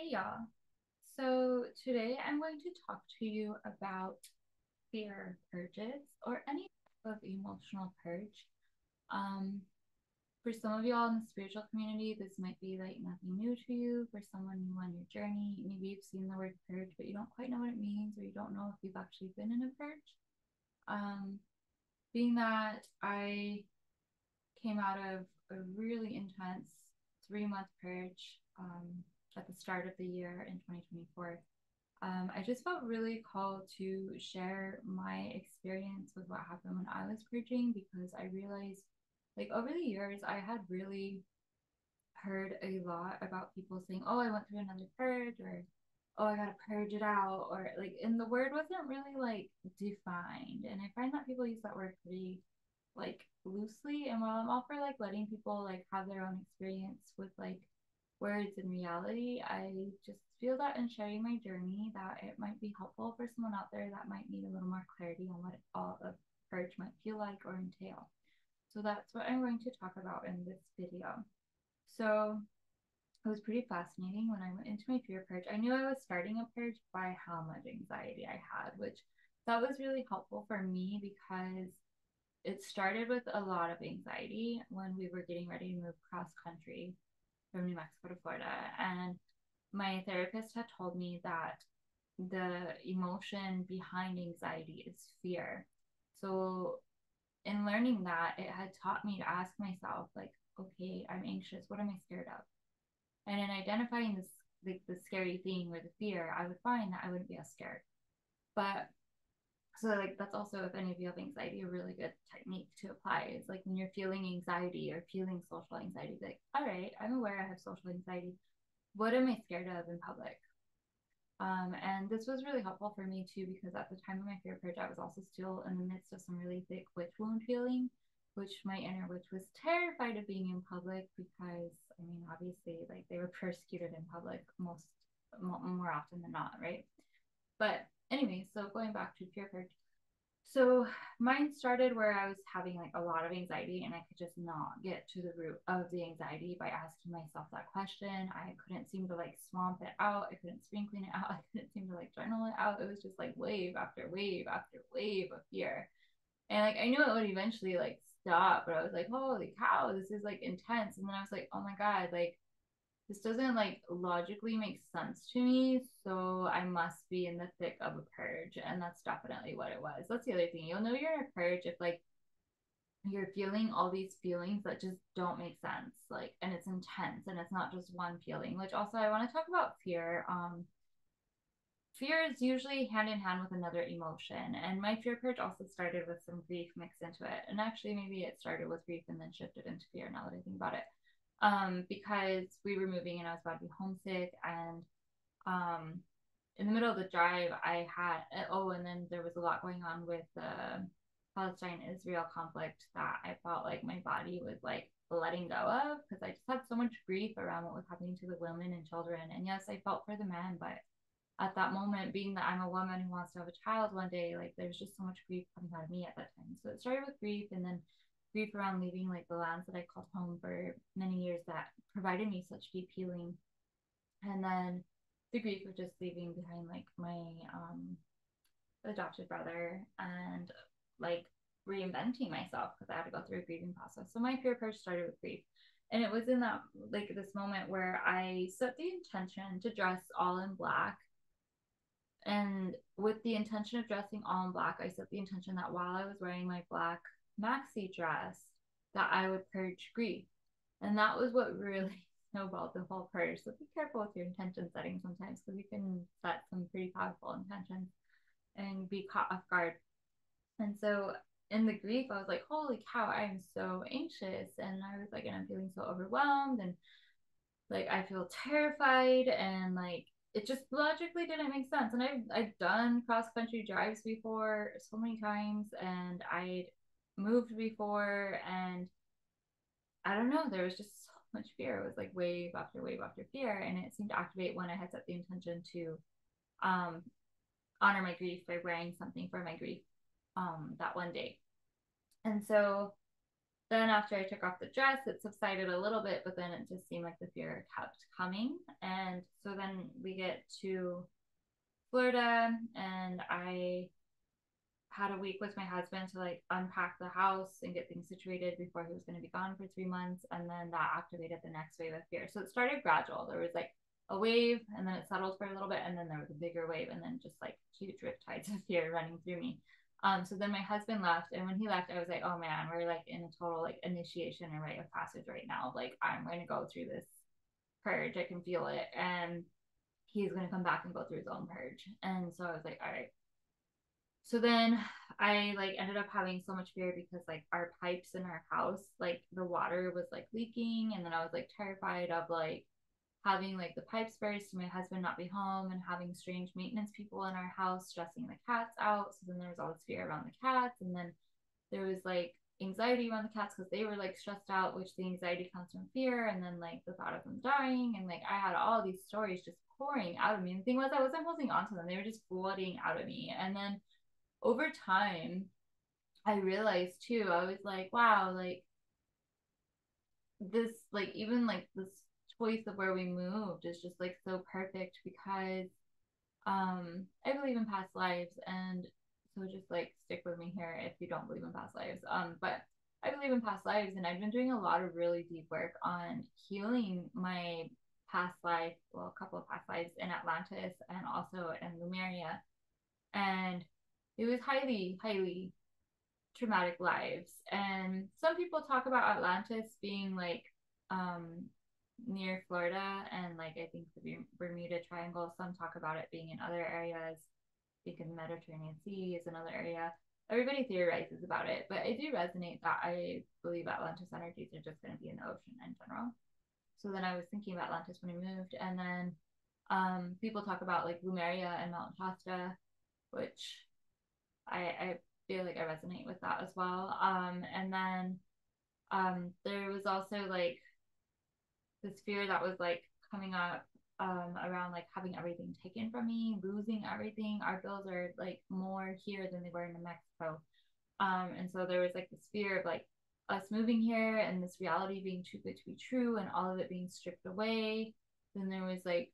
Hey y'all. So today I'm going to talk to you about fear purges or any type of emotional purge. Um, for some of y'all in the spiritual community, this might be like nothing new to you. For someone new on your journey, maybe you've seen the word purge, but you don't quite know what it means, or you don't know if you've actually been in a purge. Um, being that I came out of a really intense 3 month purge at the start of the year in 2024. I just felt really called to share my experience with what happened when I was purging because I realized, like, over the years, I had really heard a lot about people saying, oh, I went through another purge, or oh, I gotta purge it out, or like, and the word wasn't really like defined. And I find that people use that word pretty like loosely. And while I'm all for like letting people like have their own experience with like words and reality, I just feel that in sharing my journey that it might be helpful for someone out there that might need a little more clarity on what all of purge might feel like or entail. So that's what I'm going to talk about in this video. So it was pretty fascinating when I went into my fear purge. I knew I was starting a purge by how much anxiety I had, which that was really helpful for me because it started with a lot of anxiety when we were getting ready to move cross country from New Mexico to Florida. And my therapist had told me that the emotion behind anxiety is fear. So, in learning that, it had taught me to ask myself, like, okay, I'm anxious. What am I scared of? And in identifying this, like the scary thing or the fear, I would find that I wouldn't be as scared. But so like that's also, if any of you have anxiety, a really good technique to apply is like when you're feeling anxiety or feeling social anxiety, like, all right, I'm aware I have social anxiety. What am I scared of in public? And this was really helpful for me too, because at the time of my fear purge, I was also still in the midst of some really thick witch wound healing, which my inner witch was terrified of being in public because, I mean, obviously, like they were persecuted in public more often than not, right? But anyway, so going back to fear purge, so mine started where I was having like a lot of anxiety and I could just not get to the root of the anxiety by asking myself that question. I couldn't seem to like swamp it out. I couldn't spring clean it out. I couldn't seem to like journal it out. It was just like wave after wave after wave of fear. And like I knew it would eventually like stop, but I was like, holy cow, this is like intense. And then I was like, oh my God, like this doesn't like logically make sense to me, so I must be in the thick of a purge. And that's definitely what it was. That's the other thing. You'll know you're in a purge if like you're feeling all these feelings that just don't make sense. Like, and it's intense and it's not just one feeling, which also I want to talk about fear. Fear is usually hand in hand with another emotion. And my fear purge also started with some grief mixed into it. And actually, maybe it started with grief and then shifted into fear now that I think about it. Because we were moving and I was about to be homesick. And um, in the middle of the drive, I had, oh, and then there was a lot going on with the Palestine Israel conflict that I felt like my body was like letting go of because I just had so much grief around what was happening to the women and children. And yes, I felt for the men, but at that moment, being that I'm a woman who wants to have a child one day, like there's just so much grief coming out of me at that time. So it started with grief and then grief around leaving like the lands that I called home for many years that provided me such deep healing. And then the grief of just leaving behind like my adopted brother and like reinventing myself because I had to go through a grieving process. So my fear purge started with grief. And it was in that like this moment where I set the intention to dress all in black, and with the intention of dressing all in black, I set the intention that while I was wearing my black maxi dress, that I would purge grief. And that was what really snowballed the whole purge. So be careful with your intention setting sometimes because you can set some pretty powerful intentions and be caught off guard. And so in the grief, I was like, holy cow, I am so anxious. And I was like, and I'm feeling so overwhelmed. And like I feel terrified and like it just logically didn't make sense. And I've done cross country drives before so many times and I'd moved before and I don't know, there was just so much fear. It was like wave after fear. And it seemed to activate when I had set the intention to um honor my grief by wearing something for my grief that one day. And so then after I took off the dress, it subsided a little bit, but then it just seemed like the fear kept coming. And so then we get to Florida, and I had a week with my husband to like unpack the house and get things situated before he was going to be gone for 3 months. And then that activated the next wave of fear. So it started gradual. There was like a wave, and then it settled for a little bit, and then there was a bigger wave, and then just like huge riptides of fear running through me. So then my husband left, and when he left, I was like, oh man, we're like in a total like initiation and rite of passage right now. Like I'm going to go through this purge. I can feel it, and he's going to come back and go through his own purge. And so I was like, all right. So then I like ended up having so much fear because like our pipes in our house, like the water was like leaking, and then I was like terrified of like having like the pipes burst, my husband not be home, and having strange maintenance people in our house stressing the cats out. So then there was all this fear around the cats, and then there was like anxiety around the cats because they were like stressed out, which the anxiety comes from fear, and then like the thought of them dying, and like I had all these stories just pouring out of me. And the thing was, I wasn't holding on to them; they were just flooding out of me. And then over time, I realized too, I was like, wow, like this, like even like this choice of where we moved is just like so perfect because I believe in past lives, and so just like stick with me here if you don't believe in past lives. But I believe in past lives, and I've been doing a lot of really deep work on healing my past life, well, a couple of past lives in Atlantis and also in Lemuria. And it was highly, highly traumatic lives. And some people talk about Atlantis being like um, near Florida and like I think the Bermuda Triangle. Some talk about it being in other areas. Because the Mediterranean Sea is another area. Everybody theorizes about it, but I do resonate that I believe Atlantis energies are just going to be in the ocean in general. So then I was thinking about Atlantis when I moved, and then people talk about like Lumeria and Mount Shasta, which I feel like I resonate with that as well. And then there was also like this fear that was like coming up around like having everything taken from me, losing everything. Our bills are like more here than they were in New Mexico. And so there was like this fear of like us moving here and this reality being too good to be true and all of it being stripped away. Then there was like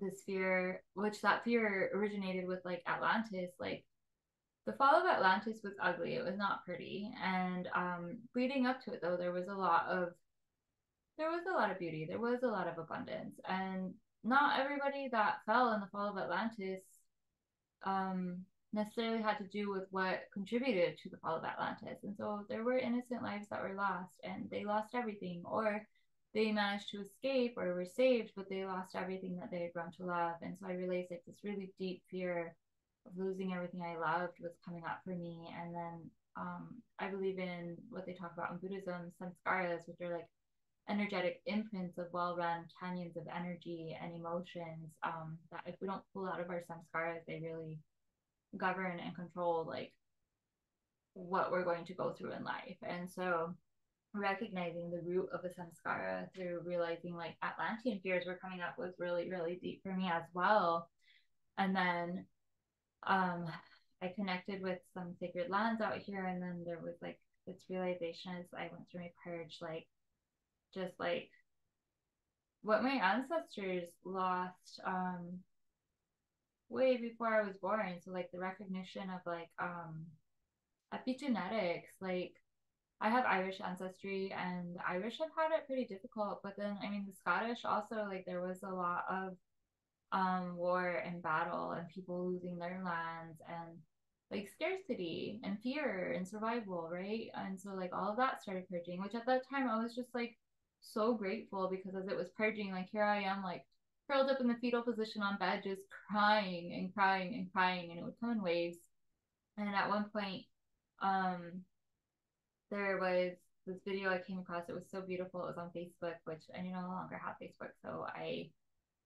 this fear, which that fear originated with like Atlantis. Like the fall of Atlantis was ugly. It was not pretty. And leading up to it though, there was a lot of beauty. There was a lot of abundance. And not everybody that fell in the fall of Atlantis necessarily had to do with what contributed to the fall of Atlantis. And so there were innocent lives that were lost, and they lost everything, or they managed to escape or were saved, but they lost everything that they had grown to love. And so I realized like this really deep fear of losing everything I loved was coming up for me. And then I believe in what they talk about in Buddhism, samskaras, which are like energetic imprints of well-run canyons of energy and emotions that if we don't pull out of our samskaras, they really govern and control like what we're going to go through in life. And so recognizing the root of a samskara through realizing like Atlantean fears were coming up was really, really deep for me as well. And then I connected with some sacred lands out here, and then there was like this realization as I went through my purge, like just like what my ancestors lost way before I was born. So like the recognition of like epigenetics, like I have Irish ancestry, and the Irish have had it pretty difficult, but then I mean the Scottish also, like there was a lot of war and battle and people losing their lands and like scarcity and fear and survival, right? And so like all of that started purging, which at that time I was just like so grateful because as it was purging, like here I am like curled up in the fetal position on bed just crying and crying and crying, and it would come in waves. And at one point um there was this video I came across. It was so beautiful. It was on Facebook, which I no longer have Facebook, so I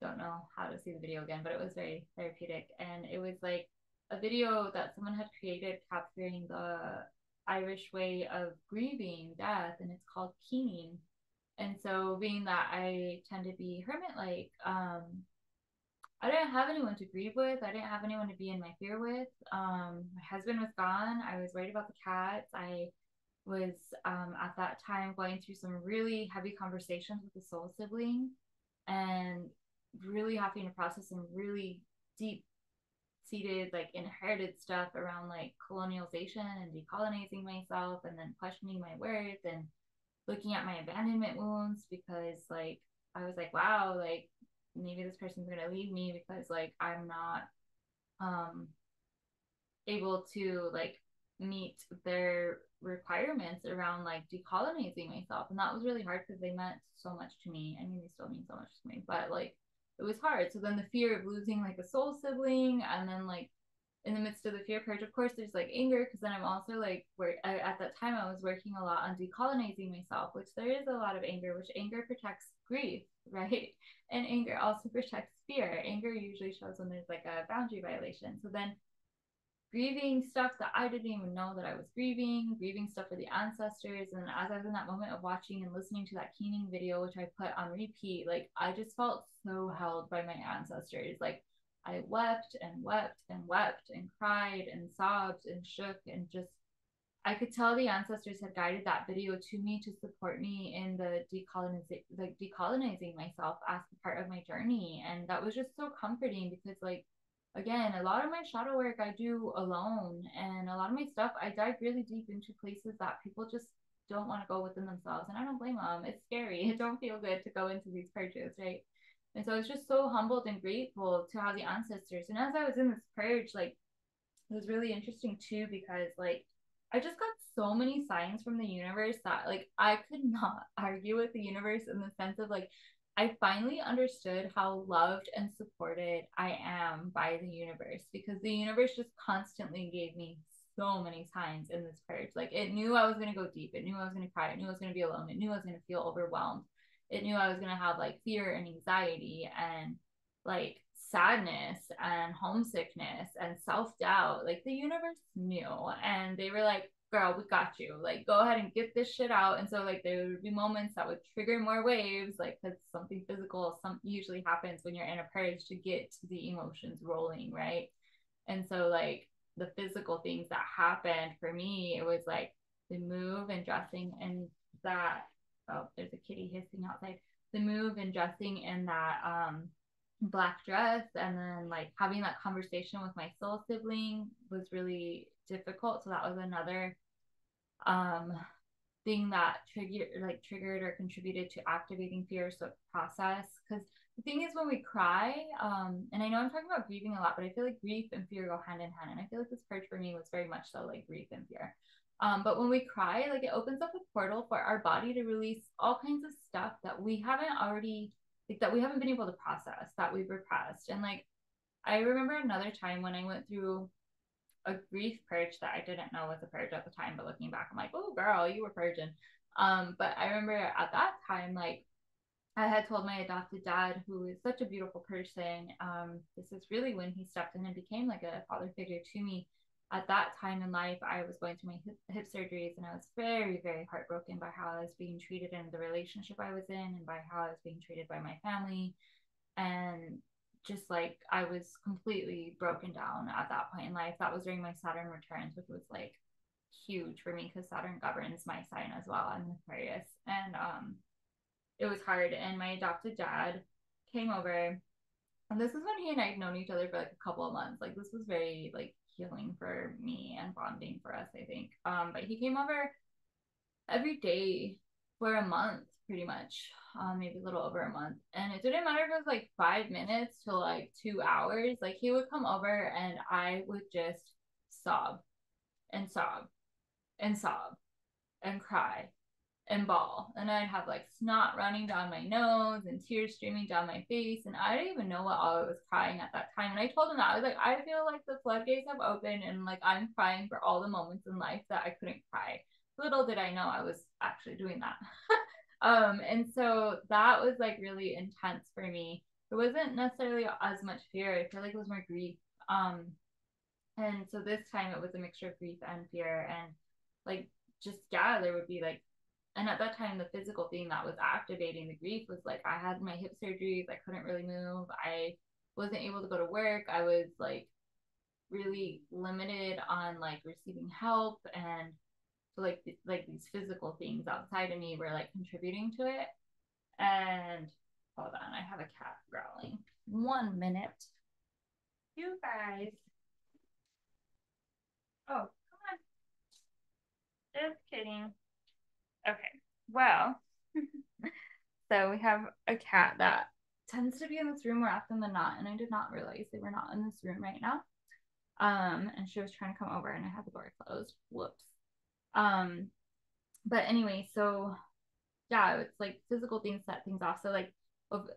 don't know how to see the video again, but it was very therapeutic. And it was like a video that someone had created capturing the Irish way of grieving death, and it's called keening. And so, being that I tend to be hermit like, I didn't have anyone to grieve with. I didn't have anyone to be in my fear with. My husband was gone. I was worried about the cats. I was at that time going through some really heavy conversations with a soul sibling and really having to process some really deep seated like inherited stuff around like colonialization and decolonizing myself and then questioning my worth and looking at my abandonment wounds because like I was like, wow, like maybe this person's gonna leave me because like I'm not um able to like meet their requirements around like decolonizing myself. And that was really hard because they meant so much to me. I mean, they still mean so much to me, but like it was hard. So then the fear of losing like a soul sibling, and then like in the midst of the fear purge, of course, there's like anger because then I'm also like at that time I was working a lot on decolonizing myself, which there is a lot of anger, which anger protects grief, right? And anger also protects fear. Anger usually shows when there's like a boundary violation. So then grieving stuff that I didn't even know that I was grieving stuff for the ancestors. And as I was in that moment of watching and listening to that keening video, which I put on repeat, like I just felt so held by my ancestors. Like I wept and wept and wept and cried and sobbed and shook and just I could tell the ancestors had guided that video to me to support me in the decolonizing myself as part of my journey. And that was just so comforting because like again, a lot of my shadow work I do alone and a lot of my stuff I dive really deep into places that people just don't want to go within themselves. And I don't blame them. It's scary. It don't feel good to go into these purges, right? And so I was just so humbled and grateful to have the ancestors. And as I was in this purge, like it was really interesting too because like I just got so many signs from the universe that like I could not argue with the universe in the sense of like I finally understood how loved and supported I am by the universe because the universe just constantly gave me so many signs in this purge. Like it knew I was going to go deep. It knew I was going to cry. It knew I was going to be alone. It knew I was going to feel overwhelmed. It knew I was going to have like fear and anxiety and like sadness and homesickness and self-doubt. Like the universe knew and they were like, girl, we got you, like go ahead and get this shit out. And so like there would be moments that would trigger more waves, like because something physical some usually happens when you're in a purge to get the emotions rolling, right? And so like the physical things that happened for me, it was like the move and dressing and that, oh there's a kitty hissing outside, the move and dressing in that black dress and then like having that conversation with my soul sibling was really difficult. So that was another um thing that triggered or contributed to activating fear so process. Because the thing is when we cry, and I know I'm talking about grieving a lot, but I feel like grief and fear go hand in hand, and I feel like this purge for me was very much so like grief and fear. But when we cry, like it opens up a portal for our body to release all kinds of stuff that we haven't already like that we haven't been able to process, that we've repressed. And like I remember another time when I went through a grief purge that I didn't know was a purge at the time, but looking back, I'm like, oh girl, you were purging. But I remember at that time, like I had told my adopted dad, who is such a beautiful person, this is really when he stepped in and became like a father figure to me. At that time in life, I was going through my hip surgeries and I was very, very heartbroken by how I was being treated in the relationship I was in and by how I was being treated by my family. And just like I was completely broken down at that point in life. That was during my Saturn returns, which was like huge for me because Saturn governs my sign as well. I'm Aquarius. And it was hard. And my adopted dad came over. And this is when he and I had known each other for like a couple of months. Like this was very like healing for me and bonding for us, I think. But he came over every day for a month, pretty much, maybe a little over a month. And it didn't matter if it was like 5 minutes to like 2 hours. Like he would come over and I would just sob and sob and sob and cry and bawl. And I'd have like snot running down my nose and tears streaming down my face. And I didn't even know what all I was crying at that time. And I told him that I was like, I feel like the floodgates have opened and like I'm crying for all the moments in life that I couldn't cry. Little did I know I was actually doing that. And so that was like really intense for me. It wasn't necessarily as much fear. I feel like it was more grief. And so this time it was a mixture of grief and fear and like just yeah, there would be like, and at that time the physical thing that was activating the grief was like I had my hip surgeries, I couldn't really move, I wasn't able to go to work, I was like really limited on like receiving help. And like these physical things outside of me were like contributing to it. And hold on, I have a cat growling. 1 minute. You guys. Oh, come on. Just kidding. Okay. Well, so we have a cat that tends to be in this room more often than not, and I did not realize they were not in this room right now. And she was trying to come over, and I had the door closed. Whoops. But anyway, so yeah, it's like physical things set things off. So like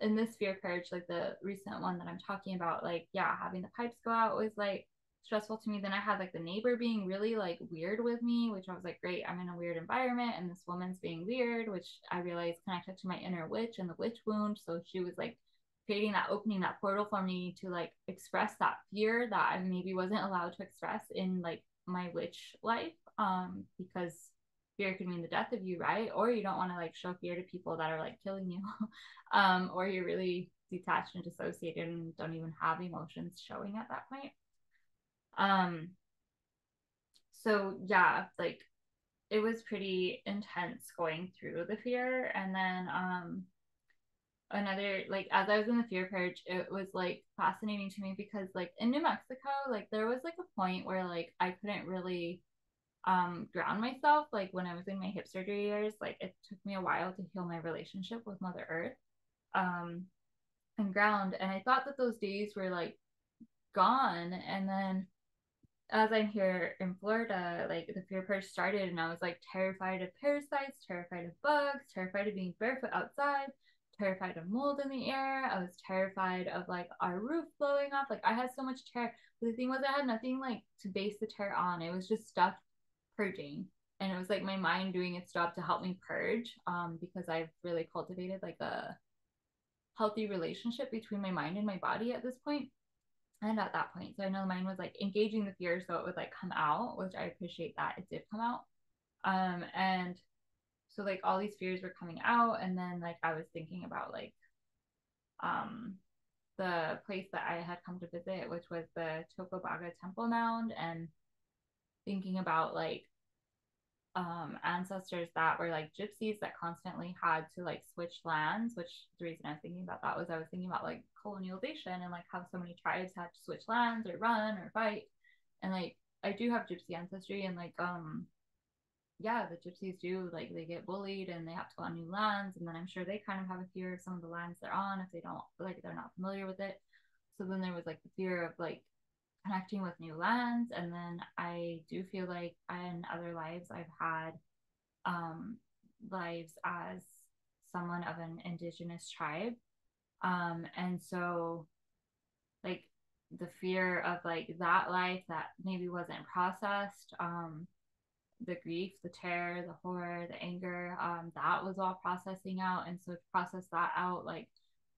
in this fear purge, like the recent one that I'm talking about, like yeah, having the pipes go out was like stressful to me. Then I had like the neighbor being really like weird with me, which I was like, great, I'm in a weird environment, and this woman's being weird, which I realized connected to my inner witch and the witch wound. So she was like creating that opening, that portal for me to like express that fear that I maybe wasn't allowed to express in like my witch life, because fear could mean the death of you, right? Or you don't want to like show fear to people that are like killing you, or you're really detached and dissociated and don't even have emotions showing at that point. um so yeah, like it was pretty intense going through the fear. And then another, like as I was in the fear purge, it was like fascinating to me because like in New Mexico, like there was like a point where like I couldn't really ground myself. Like when I was in my hip surgery years, like it took me a while to heal my relationship with Mother Earth, um and ground. And I thought that those days were like gone. And then as I'm here in Florida, like the fear purge started, and I was like terrified of parasites, terrified of bugs, terrified of being barefoot outside, terrified of mold in the air. I was terrified of like our roof blowing off. Like I had so much terror. But the thing was, I had nothing like to base the terror on. It was just stuff purging. And it was like my mind doing its job to help me purge, because I've really cultivated like a healthy relationship between my mind and my body at this point. And at that point, so I know mine was like engaging the fear so it would like come out, which I appreciate that it did come out. And so like all these fears were coming out. And then like I was thinking about like um the place that I had come to visit, which was the Tokobaga Temple Mound, and thinking about like ancestors that were like gypsies that constantly had to like switch lands. Which the reason I was thinking about that was I was thinking about like colonialization and like how so many tribes had to switch lands or run or fight. And like I do have gypsy ancestry, and like yeah, the gypsies do like they get bullied and they have to go on new lands, and then I'm sure they kind of have a fear of some of the lands they're on if they don't, like they're not familiar with it. So then there was like the fear of like connecting with new lands. And then I do feel like in other lives I've had lives as someone of an indigenous tribe. And so like the fear of like that life that maybe wasn't processed, the grief, the terror, the horror, the anger, that was all processing out. And so to process that out, like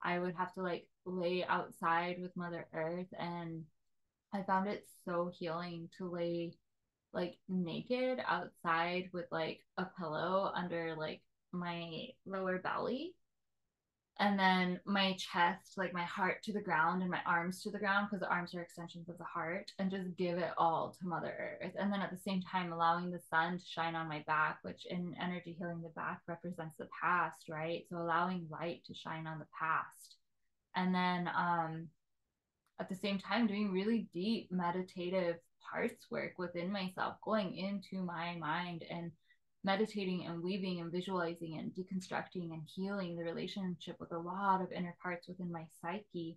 I would have to like lay outside with Mother Earth. And I found it so healing to lay like naked outside with like a pillow under like my lower belly, and then my chest, like my heart to the ground, and my arms to the ground because the arms are extensions of the heart, and just give it all to Mother Earth. And then at the same time allowing the sun to shine on my back, which in energy healing, the back represents the past, right? So allowing light to shine on the past. And then at the same time doing really deep meditative parts work within myself, going into my mind and meditating and weaving and visualizing and deconstructing and healing the relationship with a lot of inner parts within my psyche,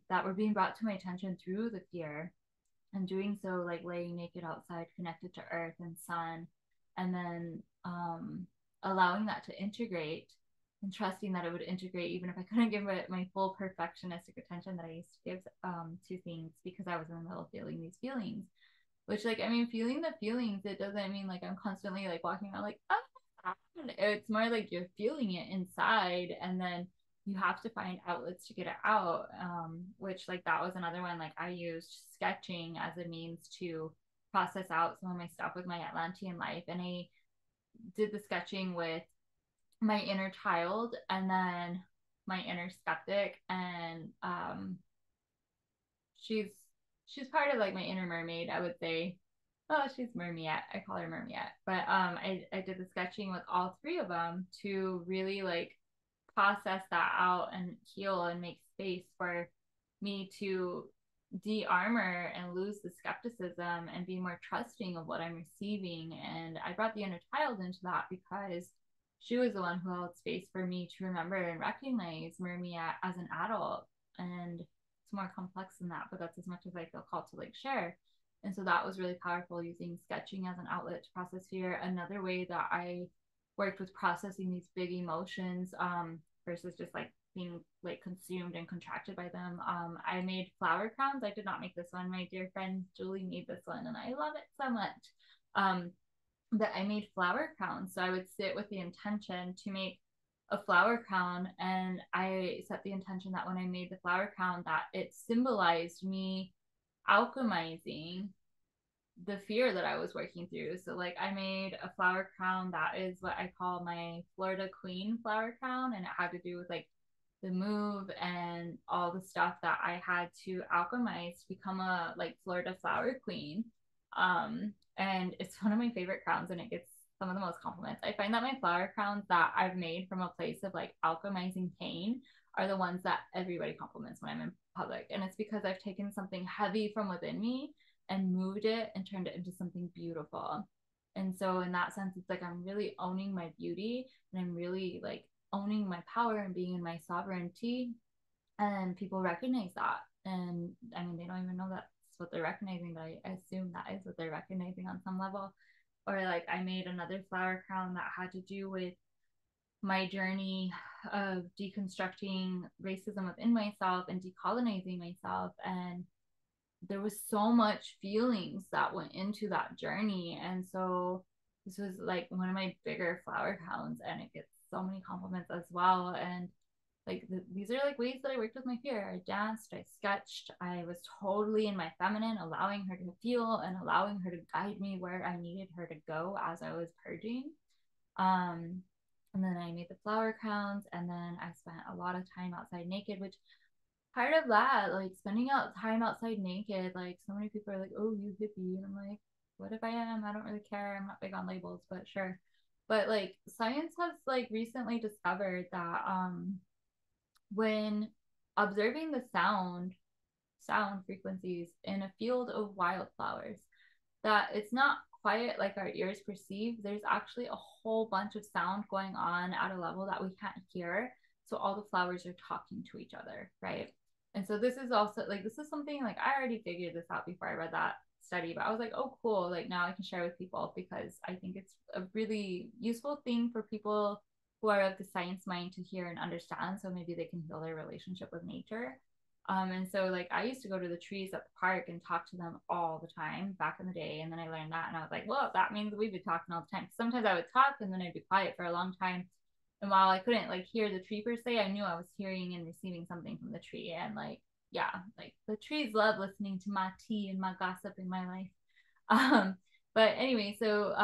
that were being brought to my attention through the fear. And doing so like laying naked outside connected to earth and sun, and then allowing that to integrate, and trusting that it would integrate even if I couldn't give it my full perfectionistic attention that I used to give to things, because I was in the middle of feeling these feelings. Which, like, I mean, feeling the feelings, it doesn't mean like I'm constantly like walking around like, oh, it's more like you're feeling it inside, and then you have to find outlets to get it out. Which, like, that was another one. Like, I used sketching as a means to process out some of my stuff with my Atlantean life. And I did the sketching with my inner child and then my inner skeptic. And she's part of like my inner mermaid, I would say. Oh, she's Mermiette. I call her Mermiette. But I did the sketching with all three of them to really like process that out and heal and make space for me to de-armor and lose the skepticism and be more trusting of what I'm receiving. And I brought the inner child into that because she was the one who held space for me to remember and recognize Mermiette as an adult. And it's more complex than that, but that's as much as I feel called to like share. And so that was really powerful, using sketching as an outlet to process fear. Another way that I worked with processing these big emotions, versus just like being like consumed and contracted by them. I made flower crowns. I did not make this one. My dear friend Julie made this one, and I love it so much. That I made flower crowns. So I would sit with the intention to make a flower crown, and I set the intention that when I made the flower crown, that it symbolized me alchemizing the fear that I was working through. So like I made a flower crown that is what I call my Florida Queen flower crown, and it had to do with like the move and all the stuff that I had to alchemize to become a like Florida flower queen. And it's one of my favorite crowns, and it gets some of the most compliments. I find that my flower crowns that I've made from a place of like alchemizing pain are the ones that everybody compliments when I'm in public. And it's because I've taken something heavy from within me and moved it and turned it into something beautiful. And so in that sense, it's like I'm really owning my beauty, and I'm really like owning my power and being in my sovereignty. And people recognize that. And I mean, they don't even know that's what they're recognizing, but I assume that is what they're recognizing on some level. Or like I made another flower crown that had to do with my journey of deconstructing racism within myself and decolonizing myself. And there was so much feelings that went into that journey. And so this was like one of my bigger flower crowns, and it gets so many compliments as well. And like these are like ways that I worked with my fear. I danced, I sketched, I was totally in my feminine, allowing her to feel and allowing her to guide me where I needed her to go as I was purging. um and then I made the flower crowns, and then I spent a lot of time outside naked, which part of that, like spending out time outside naked, like so many people are like, oh, you hippie. And I'm like, what if I am? I don't really care. I'm not big on labels, but sure. But like science has like recently discovered that when observing the sound frequencies in a field of wildflowers, that it's not quiet like our ears perceive. There's actually a whole bunch of sound going on at a level that we can't hear. So all the flowers are talking to each other, right? And so this is also like, this is something like I already figured this out before I read that study, but I was like, oh, cool. Like now I can share with people, because I think it's a really useful thing for people who are of the science mind to hear and understand. So maybe they can heal their relationship with nature. And so like I used to go to the trees at the park and talk to them all the time back in the day. And then I learned that, and I was like, well, that means we've been talking all the time. Sometimes I would talk and then I'd be quiet for a long time. And while I couldn't like hear the tree per se, I knew I was hearing and receiving something from the tree. And like, yeah, like the trees love listening to my tea and my gossip in my life. Um, but anyway, so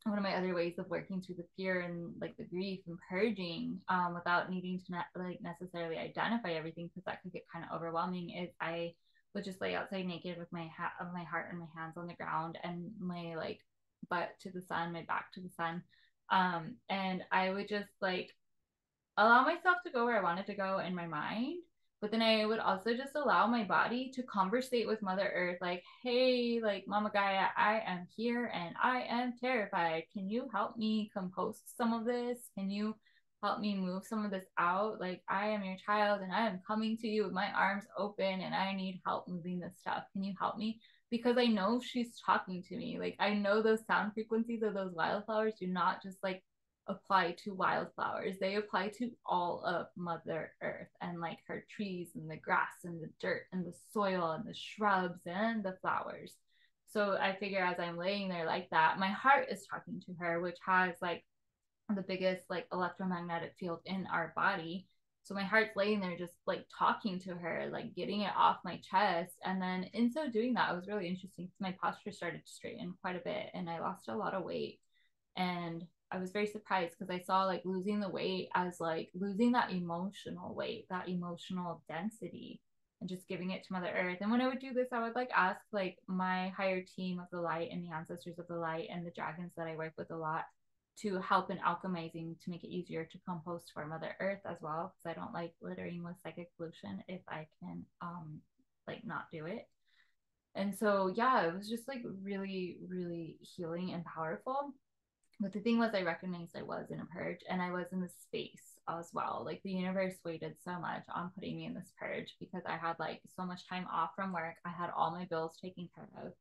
one of my other ways of working through the fear and like the grief and purging, without needing to like necessarily identify everything, because that could get kind of overwhelming, is I would just lay outside naked with my heart and my hands on the ground, and my like butt to the sun, my back to the sun. And I would just like allow myself to go where I wanted to go in my mind. But then I would also just allow my body to conversate with Mother Earth, like, hey, like, Mama Gaia, I am here and I am terrified. Can you help me compost some of this? Can you help me move some of this out? Like, I am your child and I am coming to you with my arms open, and I need help moving this stuff. Can you help me? Because I know she's talking to me. Like, I know those sound frequencies of those wildflowers do not just like apply to wildflowers. They apply to all of Mother Earth, and like her trees and the grass and the dirt and the soil and the shrubs and the flowers. So I figure as I'm laying there like that, my heart is talking to her, which has like the biggest like electromagnetic field in our body. So my heart's laying there just like talking to her, like getting it off my chest. And then in so doing that, it was really interesting because my posture started to straighten quite a bit, and I lost a lot of weight. And I was very surprised because I saw like losing the weight as like losing that emotional weight, that emotional density. and just giving it to Mother Earth. And when I would do this, I would like ask like my higher team of the light and the ancestors of the light and the dragons that I work with a lot to help in alchemizing to make it easier to compost for Mother Earth as well, because I don't like littering with psychic pollution if I can like not do it. And so yeah, it was just like really, really healing and powerful. But the thing was, I recognized I was in a purge and I was in this space as well. Like the universe waited so much on putting me in this purge because I had like so much time off from work. I had all my bills taken care of.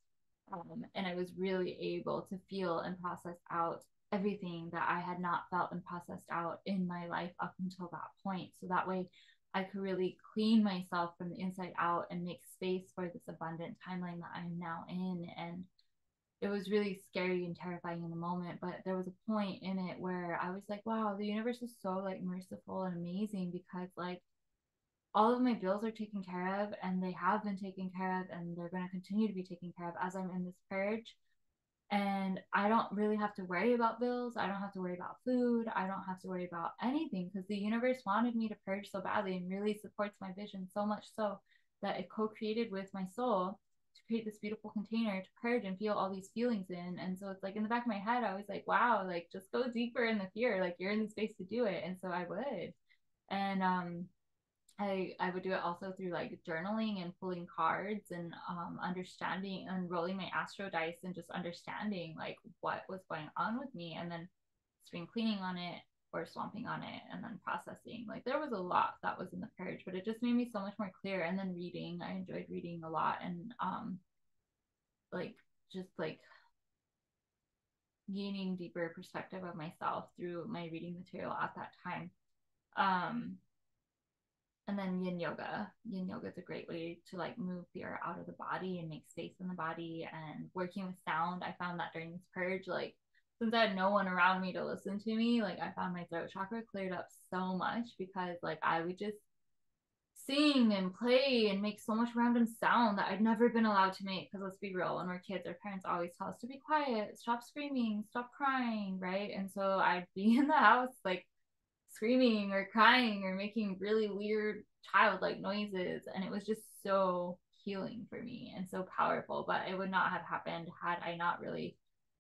And I was really able to feel and process out everything that I had not felt and processed out in my life up until that point. So that way I could really clean myself from the inside out and make space for this abundant timeline that I'm now in. And it was really scary and terrifying in the moment, but there was a point in it where I was like, wow, the universe is so like merciful and amazing, because like all of my bills are taken care of and they have been taken care of and they're going to continue to be taken care of as I'm in this purge. And I don't really have to worry about bills. I don't have to worry about food. I don't have to worry about anything, because the universe wanted me to purge so badly and really supports my vision so much so that it co-created with my soul to create this beautiful container to purge and feel all these feelings in. And so it's like in the back of my head, I was like, wow, like just go deeper in the fear. Like you're in the space to do it. And so I would. And I would do it also through like journaling and pulling cards and understanding and rolling my astro dice and just understanding like what was going on with me, and then spring cleaning on it or swamping on it and then processing. Like there was a lot that was in the purge, but it just made me so much more clear. And then reading, I enjoyed reading a lot, and like just like gaining deeper perspective of myself through my reading material at that time. Um, and then yin yoga. Yin yoga is a great way to like move fear out of the body and make space in the body. And working with sound, I found that during this purge, like since I had no one around me to listen to me, like I found my throat chakra cleared up so much, because like I would just sing and play and make so much random sound that I'd never been allowed to make. Because let's be real, when we're kids, our parents always tell us to be quiet, stop screaming, stop crying, right? And so I'd be in the house like screaming or crying or making really weird childlike noises, and it was just so healing for me and so powerful. But it would not have happened had I not really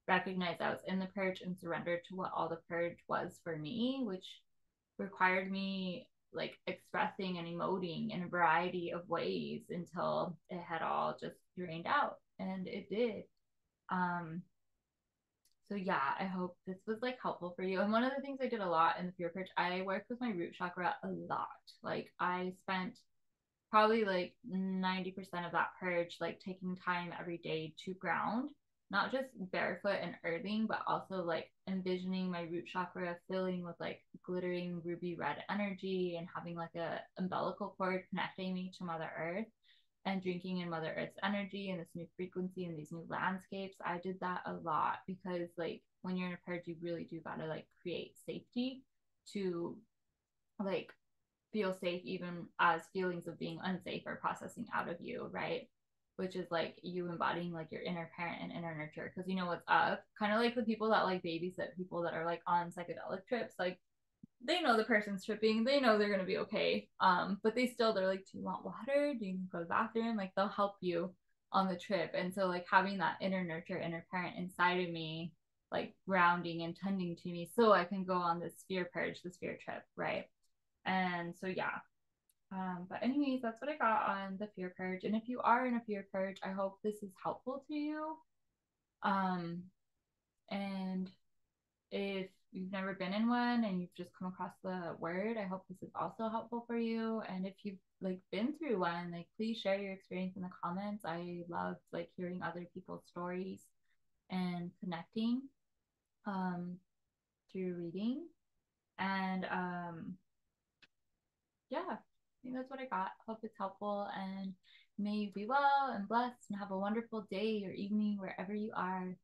recognized I was in the purge and surrendered to what all the purge was for me, which required me like expressing and emoting in a variety of ways until it had all just drained out, and it did. um so yeah, I hope this was like helpful for you. And one of the things I did a lot in the fear purge, I worked with my root chakra a lot. Like I spent probably like 90% of that purge like taking time every day to ground, not just barefoot and earthing, but also like envisioning my root chakra filling with like glittering ruby red energy and having like a umbilical cord connecting me to Mother Earth, and drinking in Mother Earth's energy and this new frequency and these new landscapes. I did that a lot because like when you're in a purge, you really do gotta like create safety to like feel safe, even as feelings of being unsafe are processing out of you, right? Which is like you embodying like your inner parent and inner nurture, because you know what's up. Kind of like the people that like babysit people that are like on psychedelic trips, like they know the person's tripping, they know they're gonna be okay. But they're like, do you want water? Do you need to go to the bathroom? Like they'll help you on the trip. And so like having that inner nurture, inner parent inside of me, like grounding and tending to me so I can go on this fear purge, this fear trip, right? And so yeah. But anyways, that's what I got on the fear purge. And if you are in a fear purge, I hope this is helpful to you. Um, and if you've never been in one and you've just come across the word, I hope this is also helpful for you. And if you've like been through one, like please share your experience in the comments. I love like hearing other people's stories and connecting um through reading. And yeah, I think that's what I got. Hope it's helpful, and may you be well and blessed and have a wonderful day or evening wherever you are.